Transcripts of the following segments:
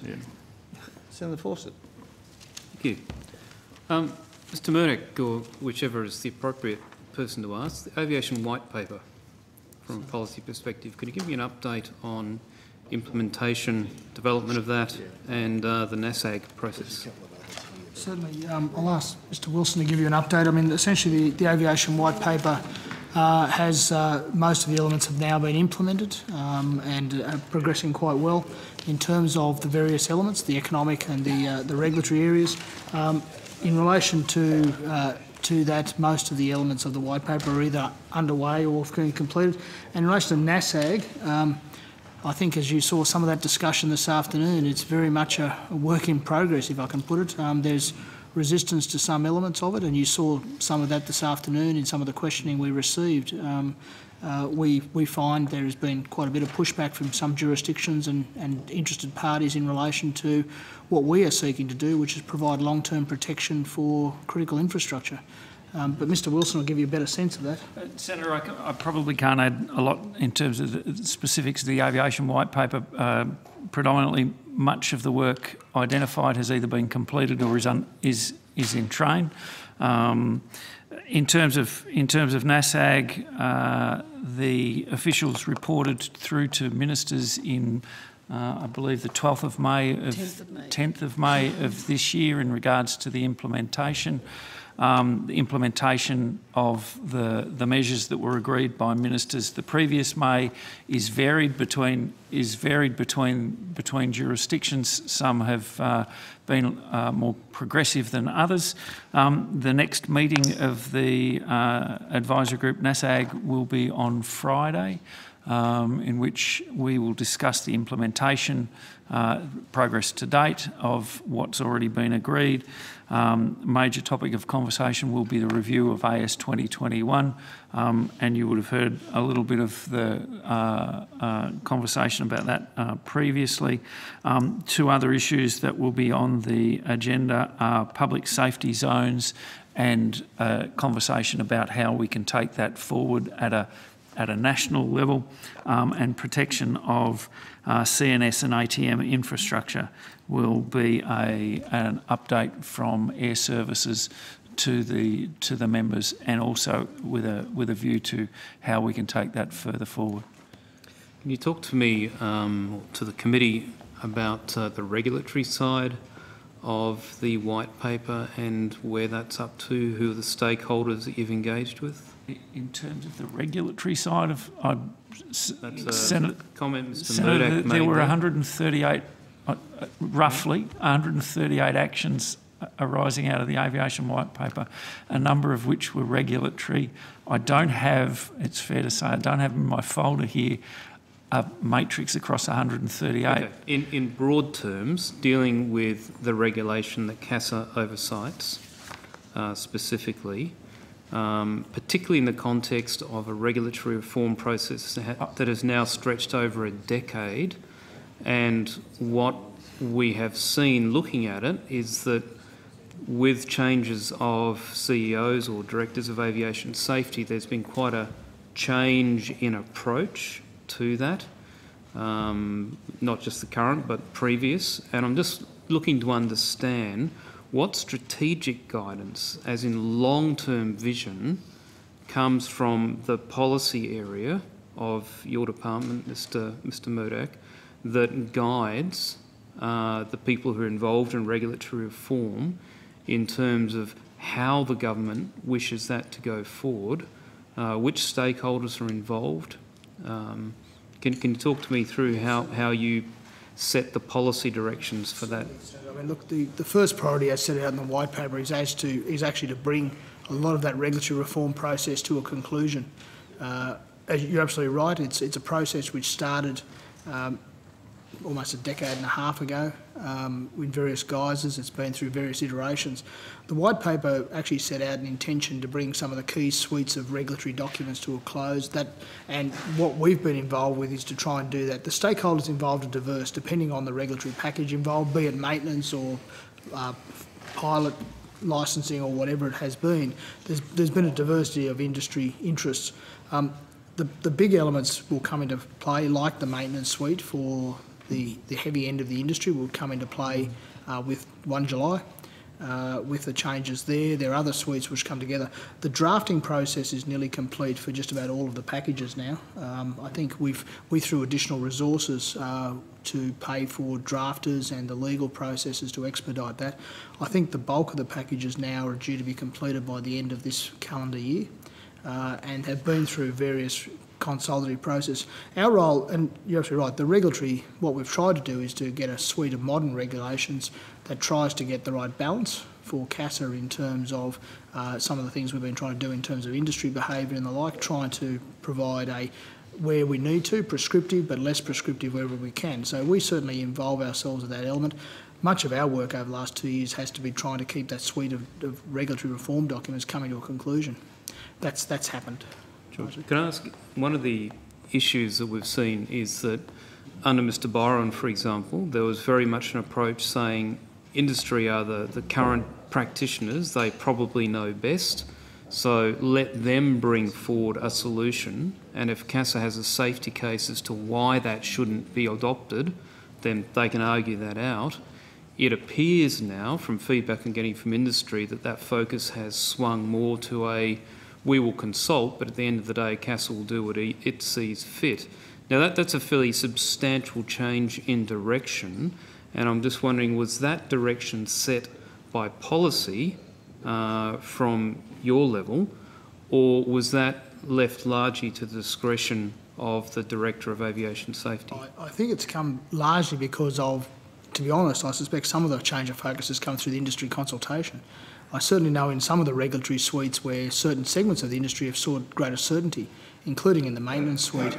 Yeah. Senator Fawcett. Thank you. Mr Mrdak, or whichever is the appropriate person to ask, the aviation white paper, from a policy perspective, could you give me an update on implementation, development of that, and the NASAG process? Certainly. I'll ask Mr Wilson to give you an update. I mean, essentially the aviation white paper has most of the elements have now been implemented and progressing quite well in terms of the various elements, the economic and the regulatory areas. In relation to that, most of the elements of the white paper are either underway or being completed. And in relation to NASAG, I think as you saw some of that discussion this afternoon, it's very much a work in progress, if I can put it. There's resistance to some elements of it, and you saw some of that this afternoon in some of the questioning we received. We find there has been quite a bit of pushback from some jurisdictions and interested parties in relation to what we are seeking to do, which is provide long-term protection for critical infrastructure. But Mr Wilson will give you a better sense of that. Senator, I probably can't add a lot in terms of the specifics of the aviation white paper. Predominantly, much of the work identified has either been completed or is in train. In terms of NASAG, the officials reported through to ministers in, I believe, the 10th of May of this year in regards to the implementation. The implementation of the measures that were agreed by ministers the previous May is varied between jurisdictions. Some have been more progressive than others. The next meeting of the advisory group NASAG will be on Friday, in which we will discuss the implementation progress to date of what's already been agreed. Major topic of conversation will be the review of AS 2021, and you would have heard a little bit of the conversation about that previously. Two other issues that will be on the agenda are public safety zones and conversation about how we can take that forward at a national level, and protection of CNS and ATM infrastructure will be an update from Air Services to the members, and also with a view to how we can take that further forward. Can you talk to me, to the committee, about the regulatory side of the white paper and where that's up to, who are the stakeholders that you've engaged with? In terms of the regulatory side of, that's a comment Mr Senator, Mrdak made. There were 138, roughly 138 actions arising out of the aviation white paper, a number of which were regulatory. I don't have, it's fair to say, I don't have in my folder here a matrix across 138. Okay. In broad terms, dealing with the regulation that CASA oversights specifically, particularly in the context of a regulatory reform process that has now stretched over a decade, and what we have seen looking at it is that with changes of CEOs or directors of aviation safety, there's been quite a change in approach to that, not just the current but previous, and I'm just looking to understand what strategic guidance, as in long-term vision, comes from the policy area of your department, Mr Mrdak, that guides the people who are involved in regulatory reform in terms of how the government wishes that to go forward, which stakeholders are involved. Can you talk to me through how you set the policy directions for that? I mean, look, the first priority as set out in the white paper is actually to bring a lot of that regulatory reform process to a conclusion. You're absolutely right. It's a process which started almost a decade and a half ago in various guises. It's been through various iterations. The white paper actually set out an intention to bring some of the key suites of regulatory documents to a close. And what we've been involved with is to try and do that. The stakeholders involved are diverse, depending on the regulatory package involved, be it maintenance or pilot licensing or whatever it has been. There's been a diversity of industry interests. The big elements will come into play, like the maintenance suite for the heavy end of the industry will come into play with 1 July. With the changes there are other suites which come together. The drafting process is nearly complete for just about all of the packages now. I think we threw additional resources to pay for drafters and the legal processes to expedite that. I think the bulk of the packages now are due to be completed by the end of this calendar year and have been through various consultative process. Our role, and you're absolutely right, the regulatory, what we've tried to do is to get a suite of modern regulations that tries to get the right balance for CASA in terms of some of the things we've been trying to do in terms of industry behaviour and the like, trying to provide a, where we need to, prescriptive but less prescriptive wherever we can. So we certainly involve ourselves in that element. Much of our work over the last 2 years has to be trying to keep that suite of regulatory reform documents coming to a conclusion. That's happened. Can I ask, one of the issues that we've seen is that under Mr Byron, for example, there was very much an approach saying industry are the current practitioners, they probably know best, so let them bring forward a solution, and if CASA has a safety case as to why that shouldn't be adopted, then they can argue that out. It appears now, from feedback I'm getting from industry, that focus has swung more to a we will consult, but at the end of the day, CASA will do what it sees fit. Now, that's a fairly substantial change in direction, and I'm just wondering, was that direction set by policy from your level, or was that left largely to the discretion of the Director of Aviation Safety? I think it's come largely because of, to be honest, I suspect some of the change of focus has come through the industry consultation. I certainly know in some of the regulatory suites where certain segments of the industry have sought greater certainty, including in the maintenance suite,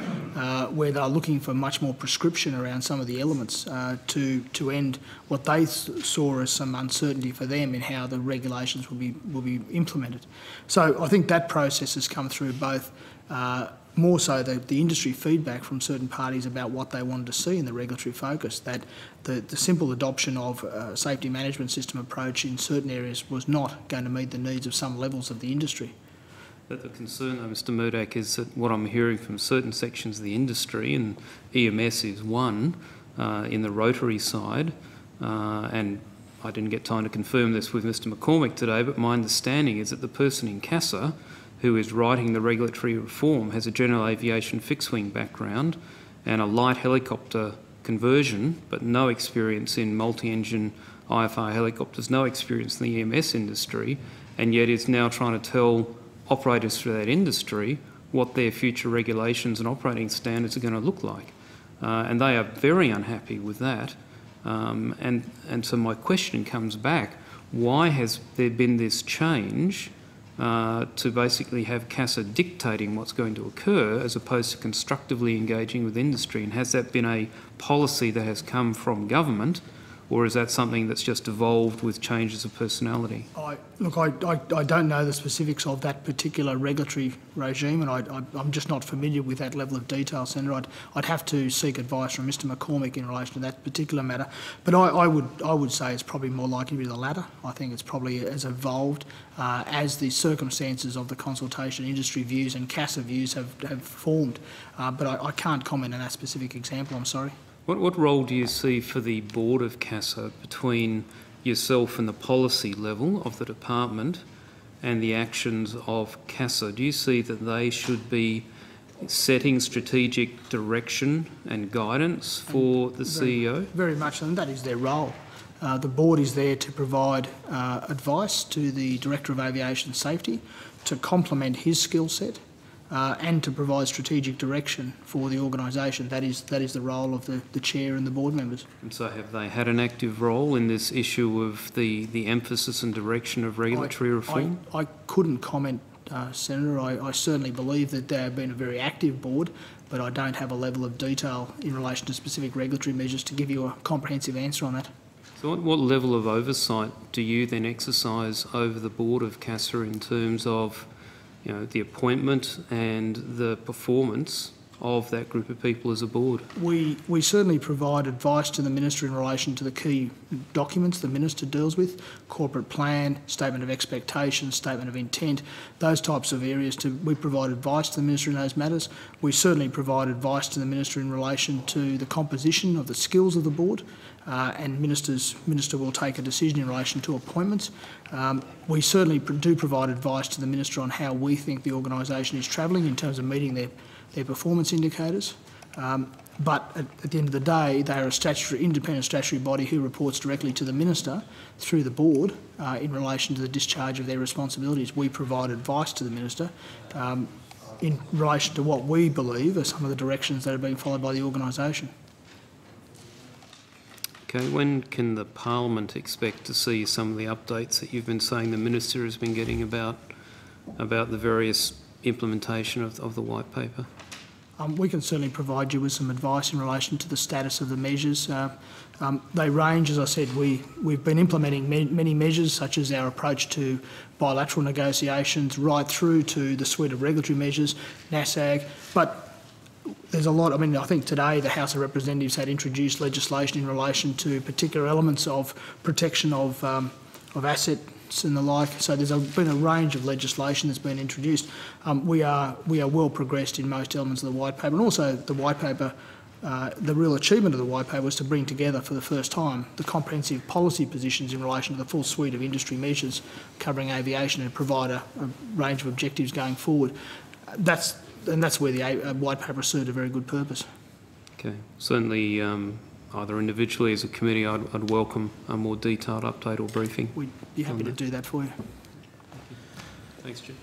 where they're looking for much more prescription around some of the elements to end what they saw as some uncertainty for them in how the regulations will be implemented. So I think that process has come through both more so the industry feedback from certain parties about what they wanted to see in the regulatory focus, that the simple adoption of a safety management system approach in certain areas was not going to meet the needs of some levels of the industry. But the concern, though, Mr Mrdak, is that what I'm hearing from certain sections of the industry, and EMS is one, in the rotary side, and I didn't get time to confirm this with Mr McCormick today, but my understanding is that the person in CASA who is writing the regulatory reform has a general aviation fixed-wing background and a light helicopter conversion, but no experience in multi-engine IFR helicopters, no experience in the EMS industry, and yet is now trying to tell operators through that industry what their future regulations and operating standards are going to look like. And they are very unhappy with that. And so my question comes back, why has there been this change to basically have CASA dictating what's going to occur as opposed to constructively engaging with industry? And has that been a policy that has come from government, or is that something that's just evolved with changes of personality? I don't know the specifics of that particular regulatory regime, and I'm just not familiar with that level of detail, Senator. I'd have to seek advice from Mr McCormick in relation to that particular matter. But I would say it's probably more likely to be the latter. I think it's probably as evolved as the circumstances of the consultation industry views and CASA views have formed. But I can't comment on that specific example, I'm sorry. What role do you see for the board of CASA between yourself and the policy level of the department and the actions of CASA? Do you see that they should be setting strategic direction and guidance for the CEO? Very much, and that is their role. The board is there to provide advice to the Director of Aviation Safety to complement his skill set. And to provide strategic direction for the organisation. That is the role of the chair and the board members. And so have they had an active role in this issue of the emphasis and direction of regulatory reform? I couldn't comment, Senator. I certainly believe that they have been a very active board, but I don't have a level of detail in relation to specific regulatory measures to give you a comprehensive answer on that. So what level of oversight do you then exercise over the board of CASA in terms of the appointment and the performance of that group of people as a board? We certainly provide advice to the Minister in relation to the key documents the Minister deals with, corporate plan, statement of expectations, statement of intent, those types of areas. We provide advice to the Minister in those matters. We certainly provide advice to the Minister in relation to the composition of the skills of the board, and Minister will take a decision in relation to appointments. We certainly do provide advice to the Minister on how we think the organisation is travelling in terms of meeting their performance indicators. But at the end of the day, they are a independent statutory body who reports directly to the Minister through the board in relation to the discharge of their responsibilities. We provide advice to the Minister in relation to what we believe are some of the directions that are being followed by the organisation. Okay, when can the Parliament expect to see some of the updates that you've been saying the Minister has been getting about the various implementation of the white paper? We can certainly provide you with some advice in relation to the status of the measures. They range, as I said, we've been implementing many measures, such as our approach to bilateral negotiations, right through to the suite of regulatory measures, NASAG, but there's a lot. I mean, I think today the House of Representatives had introduced legislation in relation to particular elements of protection of assets and the like. So there's been a range of legislation that's been introduced. We are well progressed in most elements of the white paper, and also the white paper. The real achievement of the white paper was to bring together for the first time the comprehensive policy positions in relation to the full suite of industry measures covering aviation and provide a range of objectives going forward. That's where the white paper served a very good purpose. Okay, certainly either individually as a committee I'd welcome a more detailed update or briefing. We'd be happy to do that for you. Thanks, Jim.